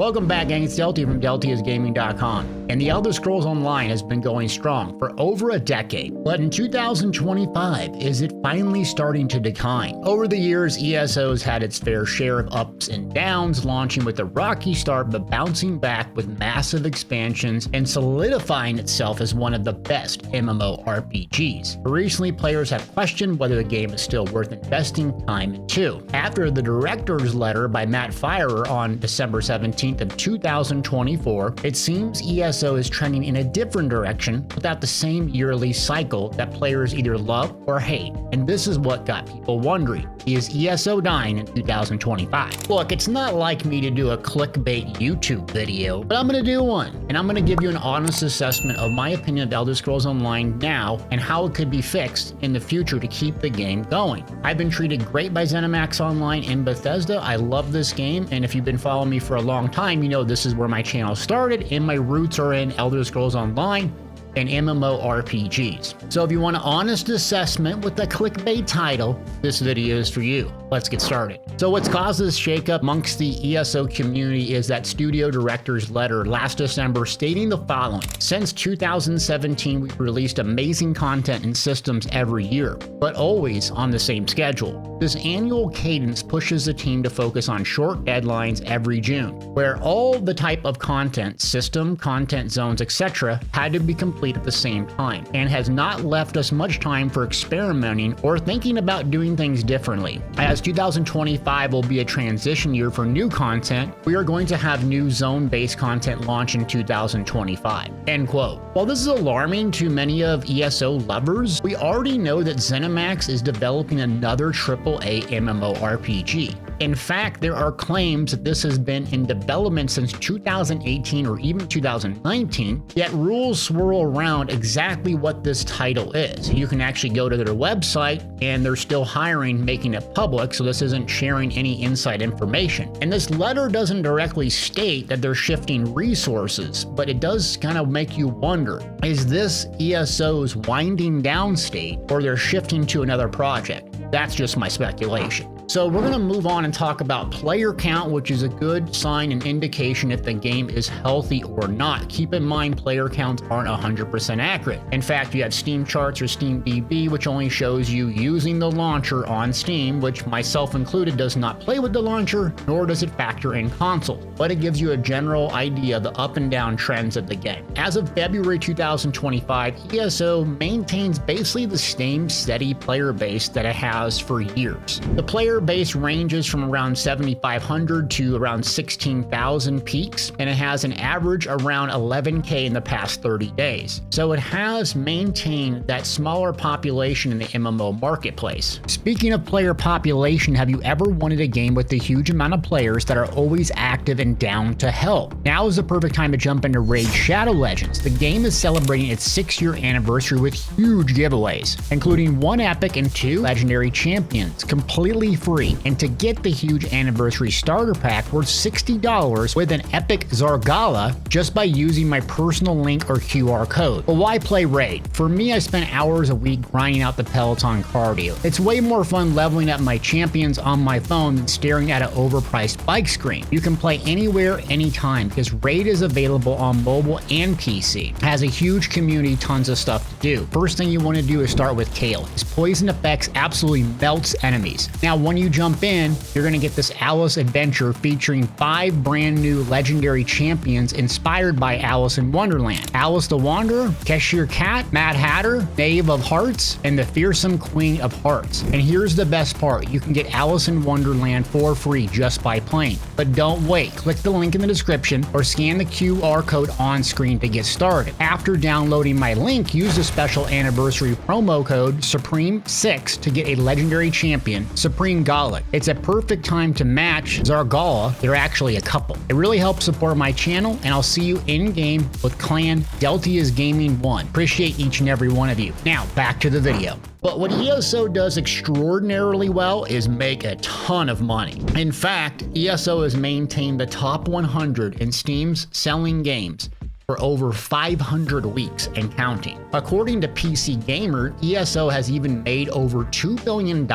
Welcome back, gang. It's Delty from Deltiasgaming.com. And the Elder Scrolls Online has been going strong for over a decade. But in 2025, is it finally starting to decline? Over the years, ESO's had its fair share of ups and downs, launching with a rocky start but bouncing back with massive expansions and solidifying itself as one of the best MMORPGs. Recently, players have questioned whether the game is still worth investing time into. After the director's letter by Matt Firer on December 17th of 2024, it seems ESO is trending in a different direction without the same yearly cycle that players either love or hate. And this is what got people wondering, is ESO dying in 2025? Look, it's not like me to do a clickbait YouTube video, but I'm gonna do one. And I'm gonna give you an honest assessment of my opinion of Elder Scrolls Online now and how it could be fixed in the future to keep the game going. I've been treated great by ZeniMax Online in Bethesda. I love this game, and if you've been following me for a long time, you know this is where my channel started, and my roots are in Elder Scrolls Online and MMORPGs. So if you want an honest assessment with a clickbait title, this video is for you. Let's get started. So what's caused this shakeup amongst the ESO community is that studio director's letter last December stating the following: since 2017, we've released amazing content and systems every year, but always on the same schedule. This annual cadence pushes the team to focus on short deadlines every June, where all the type of content, system, content zones, etc. had to be complete at the same time, and has not left us much time for experimenting or thinking about doing things differently. As 2025 will be a transition year for new content, we are going to have new zone-based content launch in 2025. End quote. While this is alarming to many of ESO lovers, we already know that ZeniMax is developing another AAA MMORPG. In fact, there are claims that this has been in development since 2018 or even 2019, yet rules swirl around exactly what this title is. You can actually go to their website and they're still hiring, making it public, so this isn't sharing any inside information. And this letter doesn't directly state that they're shifting resources, but it does kind of make you wonder, is this ESO's winding down state or they're shifting to another project? That's just my speculation. So we're going to move on and talk about player count, which is a good sign and indication if the game is healthy or not. Keep in mind, player counts aren't 100% accurate. In fact, you have Steam charts or Steam DB, which only shows you using the launcher on Steam, which myself included does not play with the launcher, nor does it factor in console, but it gives you a general idea of the up and down trends of the game. As of February 2025, ESO maintains basically the same steady player base that it has for years. The player base ranges from around 7,500 to around 16,000 peaks, and it has an average around 11K in the past 30 days. So it has maintained that smaller population in the MMO marketplace. Speaking of player population, have you ever wanted a game with a huge amount of players that are always active and down to help? Now is the perfect time to jump into Raid Shadow Legends. The game is celebrating its 6-year anniversary with huge giveaways, including 1 epic and 2 legendary champions, completely free. And to get the huge anniversary starter pack worth $60 with an epic Zargala just by using my personal link or QR code. Well, why play Raid? For me, I spend hours a week grinding out the Peloton cardio. It's way more fun leveling up my champions on my phone than staring at an overpriced bike screen. You can play anywhere, anytime, because Raid is available on mobile and PC. It has a huge community, tons of stuff to do. First thing you want to do is start with Kale. His poison effects absolutely melts enemies. Now, when you jump in, you're going to get this Alice adventure featuring 5 brand new legendary champions inspired by Alice in Wonderland. Alice the Wanderer, Cheshire Cat, Mad Hatter, Knave of Hearts, and the Fearsome Queen of Hearts. And here's the best part, you can get Alice in Wonderland for free just by playing. But don't wait, click the link in the description or scan the QR code on screen to get started. After downloading my link, use the special anniversary promo code Supreme6 to get a legendary champion, Supreme Gala. It's a perfect time to match Zargala. They're actually a couple. It really helps support my channel, and I'll see you in game with Clan Deltiasgaming 1. Appreciate each and every one of you. Now back to the video. But what ESO does extraordinarily well is make a ton of money. In fact, ESO has maintained the top 100 in Steam's selling games for over 500 weeks and counting. According to PC Gamer, ESO has even made over $2 billion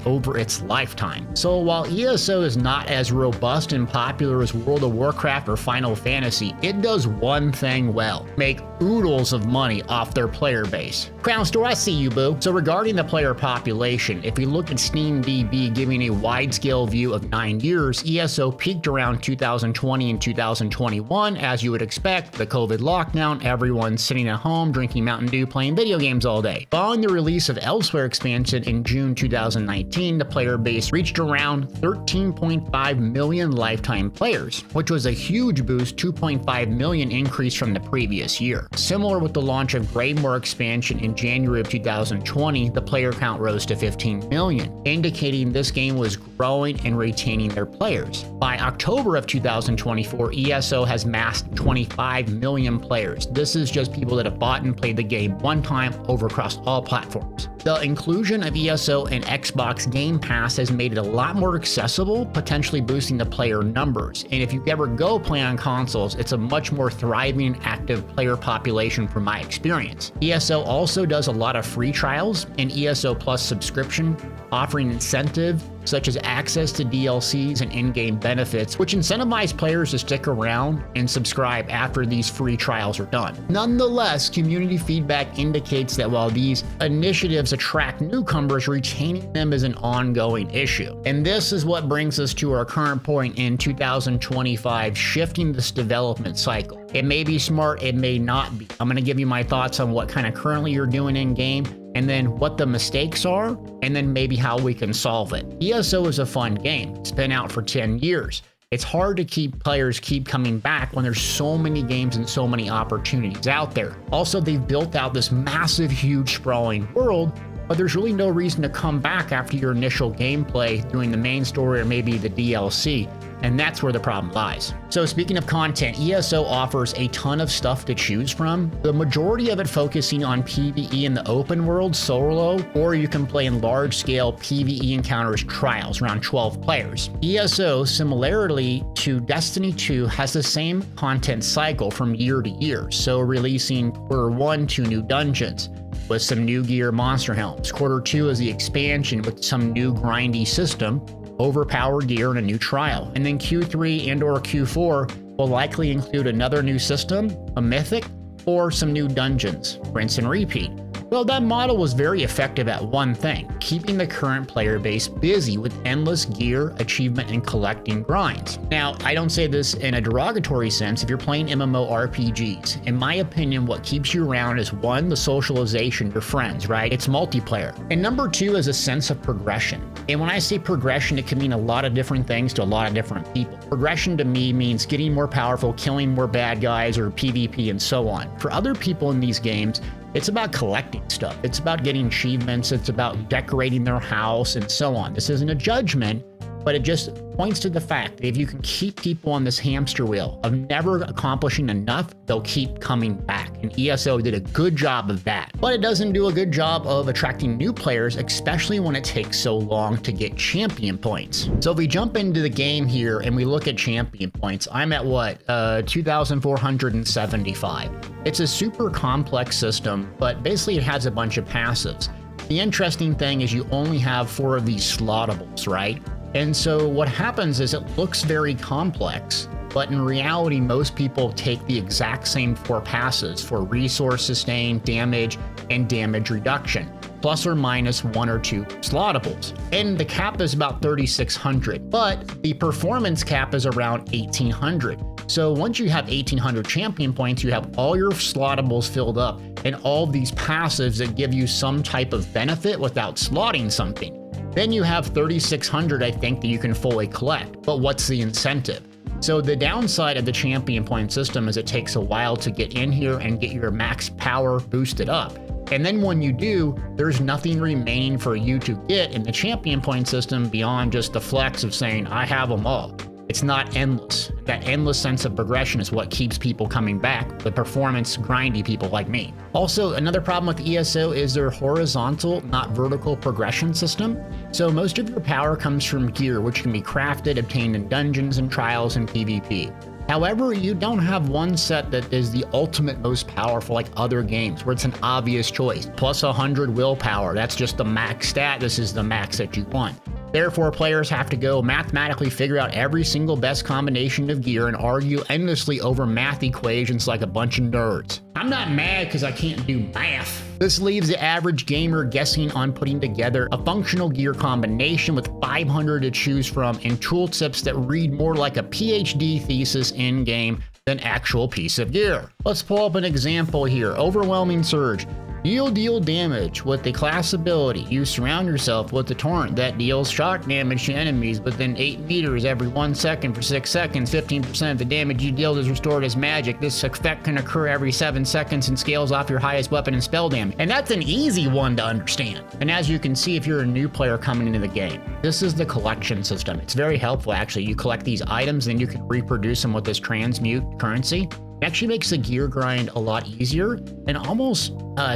over its lifetime. So while ESO is not as robust and popular as World of Warcraft or Final Fantasy, it does one thing well: make oodles of money off their player base. Crown Store, I see you, boo. So regarding the player population, if we look at SteamDB giving a wide-scale view of 9 years, ESO peaked around 2020 and 2021, as you would expect, the COVID lockdown, everyone sitting at home drinking Mountain Dew playing video games all day. Following the release of Elsewhere expansion in June 2019, the player base reached around 13.5 million lifetime players, which was a huge boost, 2.5 million increase from the previous year. Similar with the launch of Greymoor expansion in January of 2020, the player count rose to 15 million, indicating this game was growing and retaining their players. By October of 2024, ESO has massed 25 million players. This is just people that have bought and played the game one time over across all platforms. The inclusion of ESO in Xbox Game Pass has made it a lot more accessible, potentially boosting the player numbers. And if you ever go play on consoles, it's a much more thriving and active player population from my experience. ESO also does a lot of free trials and ESO Plus subscription, offering incentive such as access to DLCs and in-game benefits, which incentivize players to stick around and subscribe after these free trials are done. Nonetheless, community feedback indicates that while these initiatives attract newcomers, retaining them is an ongoing issue. And this is what brings us to our current point in 2025, shifting this development cycle. It may be smart, it may not be. I'm going to give you my thoughts on what kind of currently you're doing in game, and then what the mistakes are, and then maybe how we can solve it. ESO is a fun game. It's been out for 10 years. It's hard to keep players keep coming back when there's so many games and so many opportunities out there. Also, they've built out this massive, huge, sprawling world, but there's really no reason to come back after your initial gameplay doing the main story or maybe the DLC. And that's where the problem lies. So speaking of content, ESO offers a ton of stuff to choose from, the majority of it focusing on PvE in the open world solo, or you can play in large-scale PvE encounters trials, around 12 players. ESO, similarly to Destiny 2, has the same content cycle from year to year, so releasing Q1 2 new dungeons with some new gear, monster helms. Q2 is the expansion with some new grindy system, overpowered gear, and a new trial. And then Q3 and or Q4 will likely include another new system, a mythic, or some new dungeons. Rinse and repeat. Well, that model was very effective at one thing: keeping the current player base busy with endless gear, achievement, and collecting grinds. Now, I don't say this in a derogatory sense. If you're playing MMORPGs, in my opinion, what keeps you around is one, the socialization, your friends, right? It's multiplayer. And number two is a sense of progression. And when I say progression, it can mean a lot of different things to a lot of different people. Progression to me means getting more powerful, killing more bad guys, or PvP, and so on. For other people in these games, it's about collecting stuff. It's about getting achievements. It's about decorating their house and so on. This isn't a judgment, but it just points to the fact that if you can keep people on this hamster wheel of never accomplishing enough, they'll keep coming back. And ESO did a good job of that. But it doesn't do a good job of attracting new players, especially when it takes so long to get champion points. So if we jump into the game here and we look at champion points, I'm at what? 2,475. It's a super complex system, but basically it has a bunch of passives. The interesting thing is you only have 4 of these slottables, right? And so what happens is it looks very complex, but in reality, most people take the exact same 4 passes for resource sustain, damage, and damage reduction, plus or minus 1 or 2 slottables. And the cap is about 3,600, but the performance cap is around 1,800. So once you have 1,800 champion points, you have all your slottables filled up and all these passives that give you some type of benefit without slotting something. Then you have 3,600, I think, that you can fully collect. But what's the incentive? So the downside of the champion point system is it takes a while to get in here and get your max power boosted up. And then when you do, there's nothing remaining for you to get in the champion point system beyond just the flex of saying, I have them all. It's not endless. That endless sense of progression is what keeps people coming back, the performance grindy people like me. Also, another problem with ESO is their horizontal, not vertical progression system. So most of your power comes from gear, which can be crafted, obtained in dungeons and trials and PvP. However, you don't have one set that is the ultimate most powerful like other games where it's an obvious choice. Plus 100 willpower, that's just the max stat, this is the max that you want. Therefore, players have to go mathematically figure out every single best combination of gear and argue endlessly over math equations like a bunch of nerds. I'm not mad because I can't do math. This leaves the average gamer guessing on putting together a functional gear combination with 500 to choose from and tooltips that read more like a PhD thesis in-game than actual piece of gear. Let's pull up an example here. Overwhelming Surge. You deal damage with the class ability. You surround yourself with the torrent that deals shock damage to enemies within 8 meters every 1 second for 6 seconds. 15% of the damage you deal is restored as magic. This effect can occur every 7 seconds and scales off your highest weapon and spell damage. And that's an easy one to understand. And as you can see, if you're a new player coming into the game, this is the collection system. It's very helpful actually. You collect these items, then you can reproduce them with this transmute currency. It actually makes the gear grind a lot easier and almost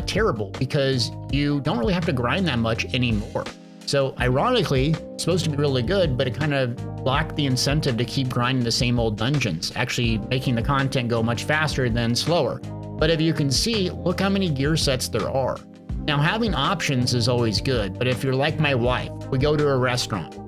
terrible because you don't really have to grind that much anymore. So ironically, it's supposed to be really good, but it kind of blocked the incentive to keep grinding the same old dungeons, actually making the content go much faster than slower. But if you can see, look how many gear sets there are. Now having options is always good, but if you're like my wife, we go to a restaurant,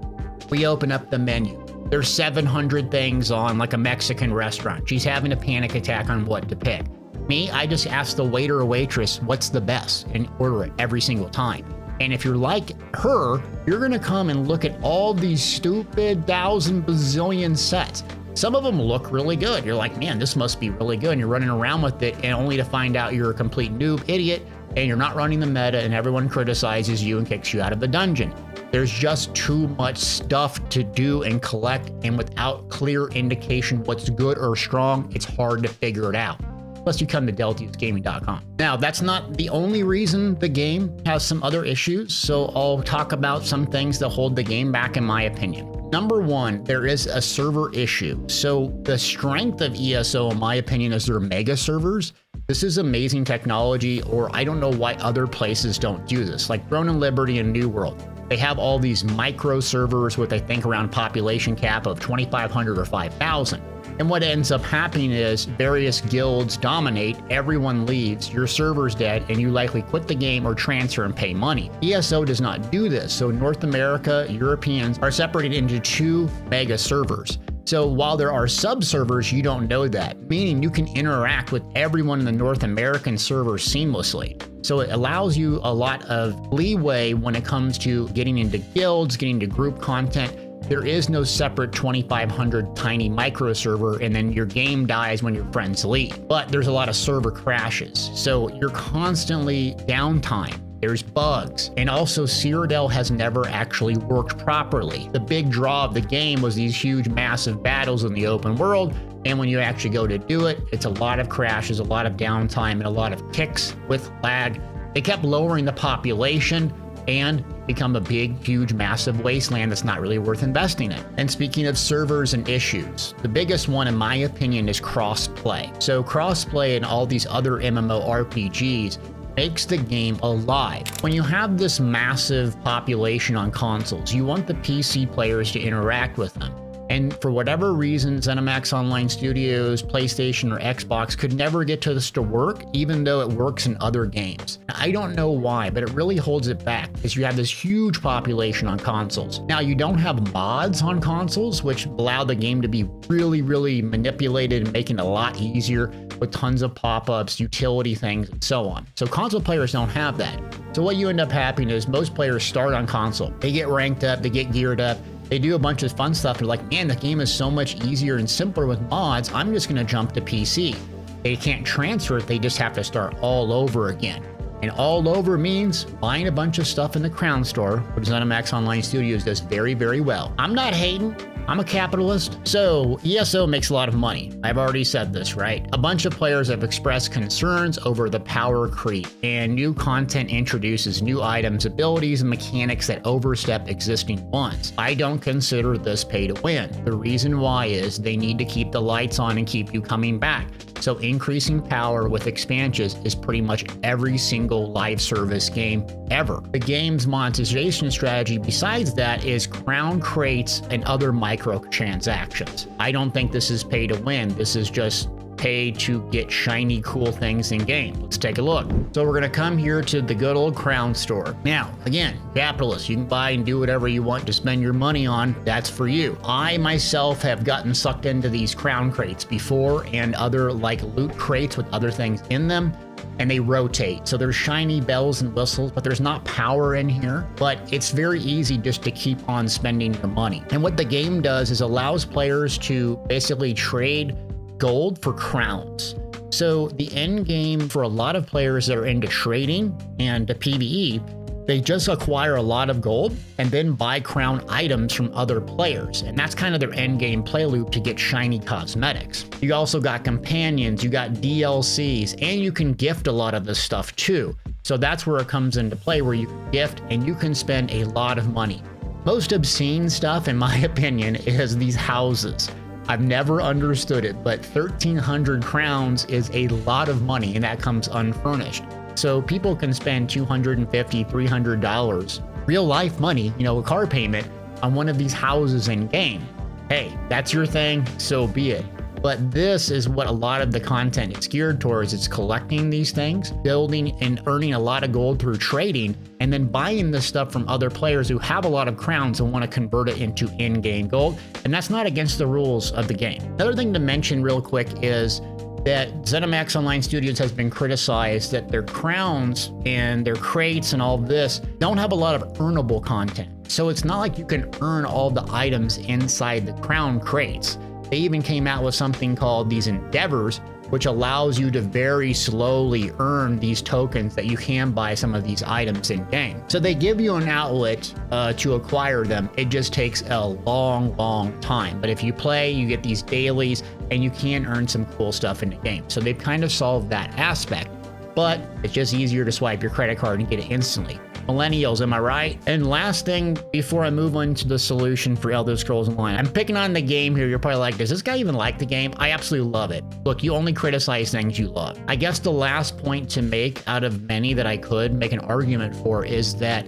we open up the menu. There's 700 things on like a Mexican restaurant. She's having a panic attack on what to pick. Me, I just ask the waiter or waitress what's the best and order it every single time. And if you're like her, you're gonna come and look at all these stupid 1,000 bazillion sets. Some of them look really good. You're like, man, this must be really good. And you're running around with it and only to find out you're a complete noob idiot and you're not running the meta and everyone criticizes you and kicks you out of the dungeon. There's just too much stuff to do and collect, and without clear indication what's good or strong, it's hard to figure it out. Plus you come to Deltiasgaming.com. Now, that's not the only reason the game has some other issues, so I'll talk about some things that hold the game back in my opinion. Number one, there is a server issue. So the strength of ESO, in my opinion, is their mega servers. This is amazing technology, or I don't know why other places don't do this, like Throne and Liberty and New World. They have all these micro servers with, I think, around population cap of 2,500 or 5,000. And what ends up happening is various guilds dominate, everyone leaves, your server's dead, and you likely quit the game or transfer and pay money. ESO does not do this. So North America, Europeans are separated into 2 mega servers. So while there are sub-servers, you don't know that, meaning you can interact with everyone in the North American server seamlessly. So it allows you a lot of leeway when it comes to getting into guilds, getting into group content. There is no separate 2,500 tiny micro server and then your game dies when your friends leave. But there's a lot of server crashes. So you're constantly downtime. There's bugs. And also Cyrodiil has never actually worked properly. The big draw of the game was these huge massive battles in the open world. And when you actually go to do it, it's a lot of crashes, a lot of downtime, and a lot of kicks with lag. They kept lowering the population and become a big, huge, massive wasteland that's not really worth investing in. And speaking of servers and issues, the biggest one, in my opinion, is crossplay. So crossplay and all these other MMORPGs makes the game alive. When you have this massive population on consoles, you want the PC players to interact with them. And for whatever reason, ZeniMax Online Studios, PlayStation, or Xbox could never get to this to work, even though it works in other games. I don't know why, but it really holds it back because you have this huge population on consoles. Now, you don't have mods on consoles, which allow the game to be really, really manipulated and making it a lot easier with tons of pop-ups, utility things, and so on. So console players don't have that. So what you end up happening is most players start on console. They get ranked up, they get geared up, they do a bunch of fun stuff. They're like, man, the game is so much easier and simpler with mods. I'm just gonna jump to PC. They can't transfer it, they just have to start all over again. And all over means buying a bunch of stuff in the Crown Store, which ZeniMax Online Studios does very, very well. I'm not hating, I'm a capitalist. So ESO makes a lot of money. I've already said this, right? A bunch of players have expressed concerns over the power creep, and new content introduces new items, abilities, and mechanics that overstep existing ones. I don't consider this pay to win. The reason why is they need to keep the lights on and keep you coming back. So increasing power with expansions is pretty much every single live service game ever. The game's monetization strategy besides that is crown crates and other microtransactions. I don't think this is pay to win. This is just pay to get shiny cool things in game. Let's take a look. So we're gonna come here to the good old crown store. Now, again, capitalist, you can buy and do whatever you want to spend your money on. That's for you. I myself have gotten sucked into these crown crates before and other like loot crates with other things in them, and they rotate. So there's shiny bells and whistles, but there's not power in here. But it's very easy just to keep on spending your money. And what the game does is allows players to basically trade gold for crowns. So the end game for a lot of players that are into trading and the PvE, they just acquire a lot of gold and then buy crown items from other players. And that's kind of their end game play loop to get shiny cosmetics. You also got companions, you got DLCs, and you can gift a lot of this stuff too. So that's where it comes into play, where you can gift and you can spend a lot of money. Most obscene stuff, in my opinion, is these houses. I've never understood it, but 1,300 crowns is a lot of money, and that comes unfurnished. So people can spend $250, $300, real life money, you know, a car payment on one of these houses in game. Hey, that's your thing, so be it. But this is what a lot of the content is geared towards. It's collecting these things, building and earning a lot of gold through trading, and then buying this stuff from other players who have a lot of crowns and want to convert it into in-game gold. And that's not against the rules of the game. Another thing to mention real quick is that ZeniMax Online Studios has been criticized that their crowns and their crates and all this don't have a lot of earnable content. So it's not like you can earn all the items inside the crown crates. They even came out with something called these endeavors, which allows you to very slowly earn these tokens that you can buy some of these items in game. So they give you an outlet to acquire them. It just takes a long time. But if you play, you get these dailies and you can earn some cool stuff in the game. So they've kind of solved that aspect, but it's just easier to swipe your credit card and get it instantly. Millennials, am I right? And last thing before I move on to the solution for Elder Scrolls Online, I'm picking on the game here. You're probably like, does this guy even like the game? I absolutely love it. Look, you only criticize things you love. I guess the last point to make out of many that I could make an argument for is that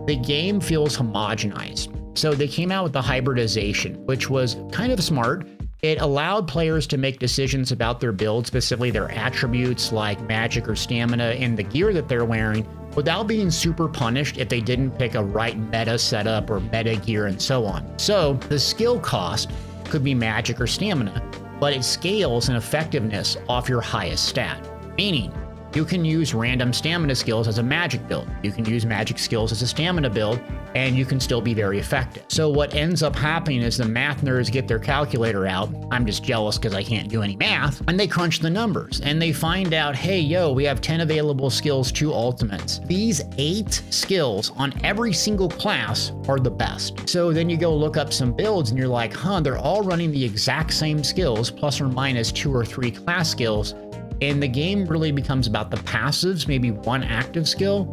the game feels homogenized. So they came out with the hybridization, which was kind of smart. It allowed players to make decisions about their build, specifically their attributes like magic or stamina and the gear that they're wearing, without being super punished if they didn't pick a right meta setup or meta gear and so on. So the skill cost could be magic or stamina, but it scales in effectiveness off your highest stat, meaning you can use random stamina skills as a magic build. You can use magic skills as a stamina build, and you can still be very effective. So what ends up happening is the math nerds get their calculator out. I'm just jealous because I can't do any math. And they crunch the numbers and they find out, hey, yo, we have 10 available skills, 2 ultimates. These 8 skills on every single class are the best. So then you go look up some builds and you're like, huh, they're all running the exact same skills, plus or minus 2 or 3 class skills. And the game really becomes about the passives, maybe 1 active skill,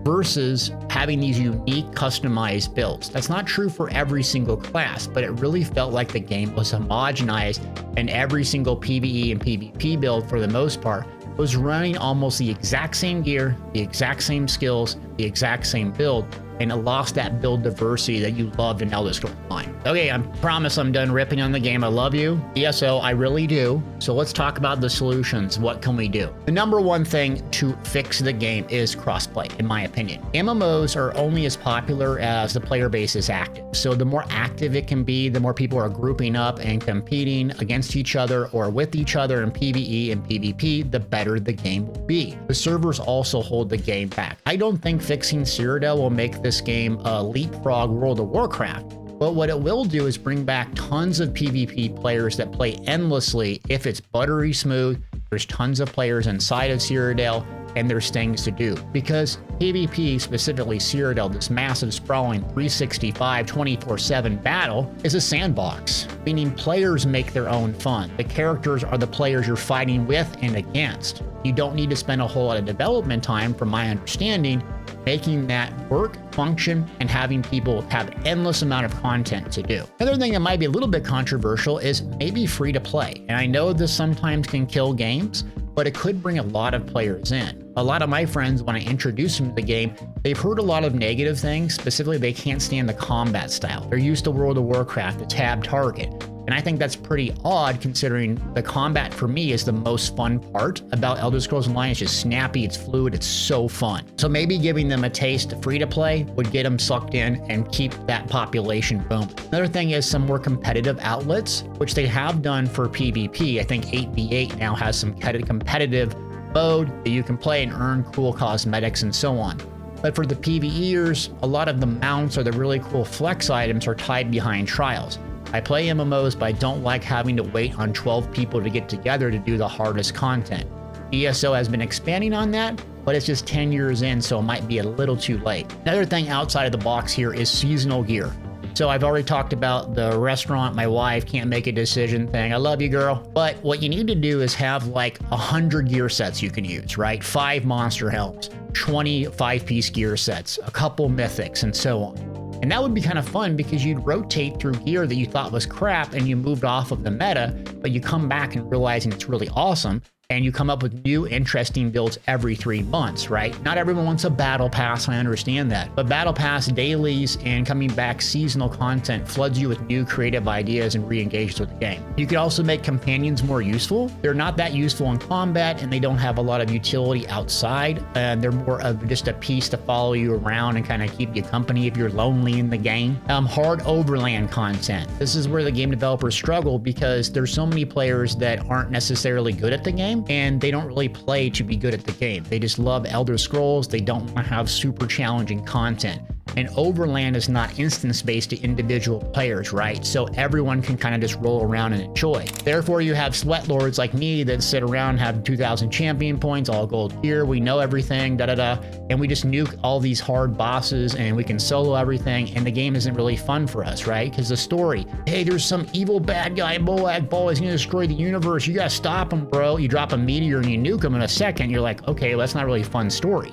versus having these unique customized builds. That's not true for every single class, but it really felt like the game was homogenized and every single PvE and PvP build, for the most part, was running almost the exact same gear, the exact same skills, the exact same build, and it lost that build diversity that you loved in Elder Scrolls Online. Okay, I promise I'm done ripping on the game. I love you, ESO, I really do. So let's talk about the solutions. What can we do? The number one thing to fix the game is crossplay, in my opinion. MMOs are only as popular as the player base is active. So the more active it can be, the more people are grouping up and competing against each other or with each other in PvE and PvP, the better the game will be. The servers also hold the game back. I don't think fixing Cyrodiil will make this game leapfrog World of Warcraft, but what it will do is bring back tons of PvP players that play endlessly. If it's buttery smooth, there's tons of players inside of Cyrodiil and there's things to do, because PvP, specifically Cyrodiil, this massive sprawling 365 24/7 battle, is a sandbox, meaning players make their own fun. The characters are the players you're fighting with and against. You don't need to spend a whole lot of development time, from my understanding, making that work, function, and having people have endless amount of content to do. Another thing that might be a little bit controversial is maybe free to play. And I know this sometimes can kill games, but it could bring a lot of players in. A lot of my friends, when I introduce them to the game, they've heard a lot of negative things. Specifically, they can't stand the combat style. They're used to World of Warcraft, the tab target. And I think that's pretty odd considering the combat for me is the most fun part about Elder Scrolls Online. It's just snappy, it's fluid, it's so fun. So maybe giving them a taste free to play would get them sucked in and keep that population booming. Another thing is some more competitive outlets, which they have done for PvP. I think 8v8 now has some kind of competitive mode that you can play and earn cool cosmetics and so on. But for the PvEers, a lot of the mounts or the really cool flex items are tied behind trials. I play MMOs, but I don't like having to wait on 12 people to get together to do the hardest content. ESO has been expanding on that, but it's just 10 years in, so it might be a little too late. Another thing outside of the box here is seasonal gear. So I've already talked about the restaurant, my wife can't make a decision thing. I love you, girl. But what you need to do is have like 100 gear sets you can use, right? 5 monster helms, 20 5-piece gear sets, a couple mythics, and so on. And that would be kind of fun because you'd rotate through gear that you thought was crap and you moved off of the meta, but you come back and realizing it's really awesome. And you come up with new interesting builds every 3 months, right? Not everyone wants a battle pass, I understand that. But battle pass dailies and coming back seasonal content floods you with new creative ideas and re-engages with the game. You could also make companions more useful. They're not that useful in combat and they don't have a lot of utility outside. And they're more of just a piece to follow you around and kind of keep you company if you're lonely in the game. Hard overland content. This is where the game developers struggle because there's so many players that aren't necessarily good at the game. And they don't really play to be good at the game. They just love Elder Scrolls. They don't want to have super challenging content. And Overland is not instance-based to individual players, right? So everyone can kind of just roll around and enjoy. Therefore, you have sweat lords like me that sit around, have 2,000 champion points, all gold gear. We know everything, and we just nuke all these hard bosses and we can solo everything. And the game isn't really fun for us, right? Because the story, hey, there's some evil bad guy, Boag Ball, he's gonna destroy the universe. You gotta stop him, bro. You drop a meteor and you nuke him in a second. You're like, okay, well, that's not really a fun story.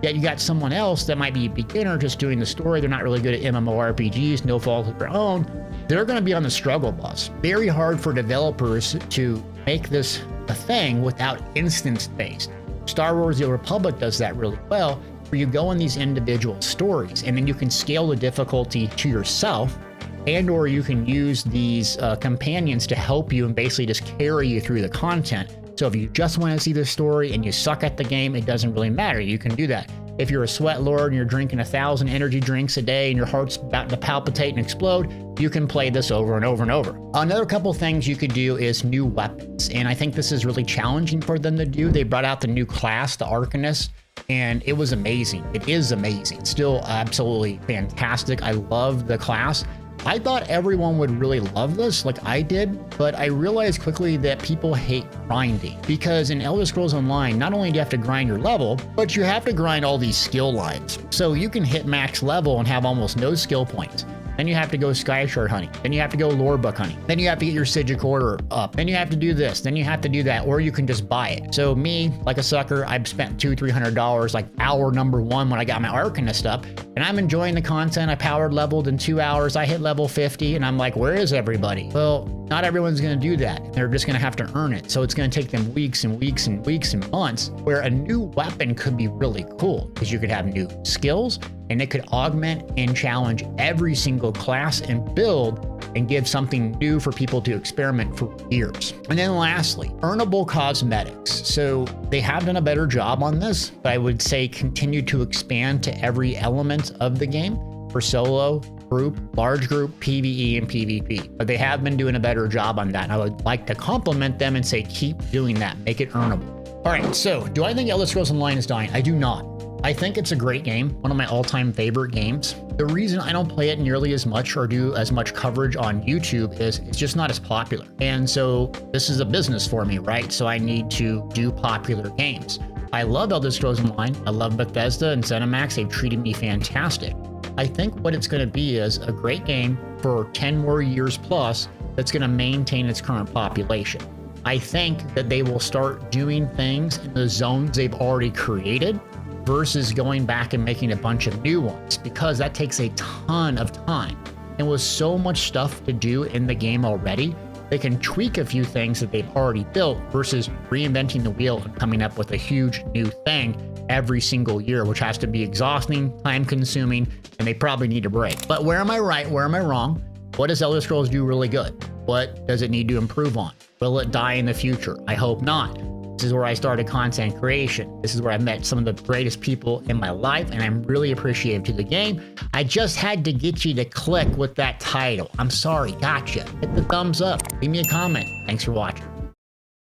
Yet you got someone else that might be a beginner just doing the story. They're not really good at MMORPGs, no fault of their own. They're going to be on the struggle bus. Very hard for developers to make this a thing without instance-based. Star Wars The Old Republic does that really well, where you go in these individual stories and then you can scale the difficulty to yourself, and or you can use these companions to help you and basically just carry you through the content. So if you just want to see the story and you suck at the game, it doesn't really matter. You can do that. If you're a sweat lord and you're drinking 1,000 energy drinks a day and your heart's about to palpitate and explode, you can play this over and over and over. Another couple things you could do is new weapons. And I think this is really challenging for them to do. They brought out the new class, the Arcanist, and it was amazing. It is amazing. Still absolutely fantastic. I love the class. I thought everyone would really love this like I did, but I realized quickly that people hate grinding because in Elder Scrolls Online, not only do you have to grind your level, but you have to grind all these skill lines. So you can hit max level and have almost no skill points. Then you have to go Skyshard hunting. Then you have to go lore book hunting. Then you have to get your Sigic order up. Then you have to do this. Then you have to do that, or you can just buy it. So me, like a sucker, I've spent $200-300 like hour number 1 when I got my Arcanist up, and I'm enjoying the content. I powered leveled in 2 hours. I hit level 50, and I'm like, where is everybody? Well, not everyone's going to do that. They're just going to have to earn it. So it's going to take them weeks and weeks and weeks and months, where a new weapon could be really cool because you could have new skills and it could augment and challenge every single class and build and give something new for people to experiment for years. And then lastly, earnable cosmetics. So they have done a better job on this, but I would say continue to expand to every element of the game for solo, group, large group, PvE, and PvP. But they have been doing a better job on that. And I would like to compliment them and say, keep doing that, make it earnable. All right, so do I think Elder Scrolls Online is dying? I do not. I think it's a great game, one of my all-time favorite games. The reason I don't play it nearly as much or do as much coverage on YouTube is it's just not as popular. And so this is a business for me, right? So I need to do popular games. I love Elder Scrolls Online. I love Bethesda and ZeniMax. They've treated me fantastic. I think what it's going to be is a great game for 10 more years plus that's going to maintain its current population. I think that they will start doing things in the zones they've already created versus going back and making a bunch of new ones, because that takes a ton of time. And with so much stuff to do in the game already, they can tweak a few things that they've already built versus reinventing the wheel and coming up with a huge new thing every single year, which has to be exhausting, time consuming, and they probably need a break. But where am I right? Where am I wrong? What does Elder Scrolls do really good? What does it need to improve on? Will it die in the future? I hope not. This is where I started content creation. This is where I met some of the greatest people in my life, and I'm really appreciative to the game. I just had to get you to click with that title. I'm sorry, gotcha. Hit the thumbs up, leave me a comment. Thanks for watching.